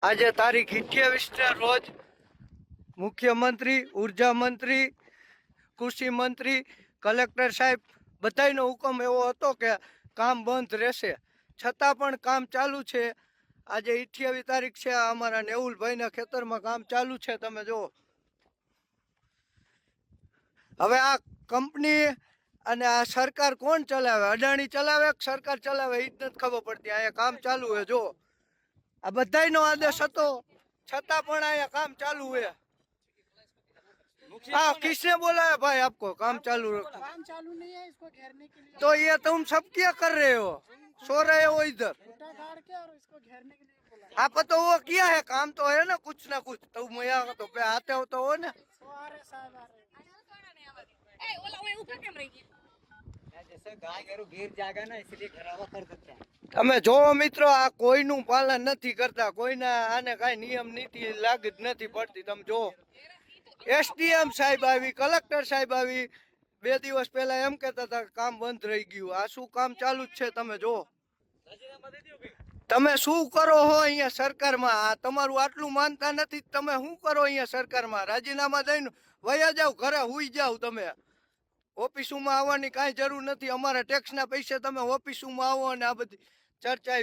આજે તારીખ 28 રોજ મુખ્યમંત્રી, ઉર્જા મંત્રી, કૃષિ મંત્રી, કલેક્ટર સાહેબ બધાયનો હુકમ એવો હતો કે કામ બંધ રહેશે, છતાં પણ કામ ચાલુ છે. આજે 28 તારીખ છે. અમારા નેવુલભાઈના ખેતરમાં કામ ચાલુ છે. તમે જુઓ. હવે આ કંપની અને આ સરકાર કોણ ચલાવે? અદાણી ચલાવે કે સરકાર ચલાવે એ જ નથી ખબર પડતી. અહીંયા કામ ચાલુ છે. જો આ બધાયનો આદેશ હતો, छता पण आया काम चालू है। हाँ, किसने बोला है भाई आपको काम चालू रखो? काम चालू नहीं है, इसको घेरने के लिए। तो ये तुम सब क्या कर रहे हो? सो रहे हो इधर? उल्टा गाड़ के और इसको घेरने के लिए बोला। आप तो वो किया है, काम तो है ना कुछ तुम यहाँ तो पे आते हो तो हो ना। वो आ रहे साहब, आ रहे। जैसे गाय गरू गिर जाएगा ना, इसलिए घरावा कर देते हैं। તમે જોવો મિત્રો, આ કોઈનું પાલન નથી કરતા, કોઈના આને કાંઈ નિયમ નીતિ લાગુ જ નથી પડતી. તમે જો એસડીએમ સાહેબ આવી, કલેક્ટર સાહેબ આવી, 2 દિવસ પહેલા એમ કહેતા હતા કે કામ બંધ રહી ગયું. આ શું કામ ચાલુ જ છે? તમે જો તમે શું કરો હો અહીંયા સરકારમાં? આ તમારું આટલું માનતા નથી, તમે શું કરો અહીંયા સરકારમાં? રાજીનામા દઈને વયા જાવ, ઘરે હુઈ જાવ. તમે ઓફિસોમાં આવવાની કાંઈ જરૂર નથી. અમારા ટેક્સના પૈસે તમે ઓફિસોમાં આવો અને આ બધી ચર્ચા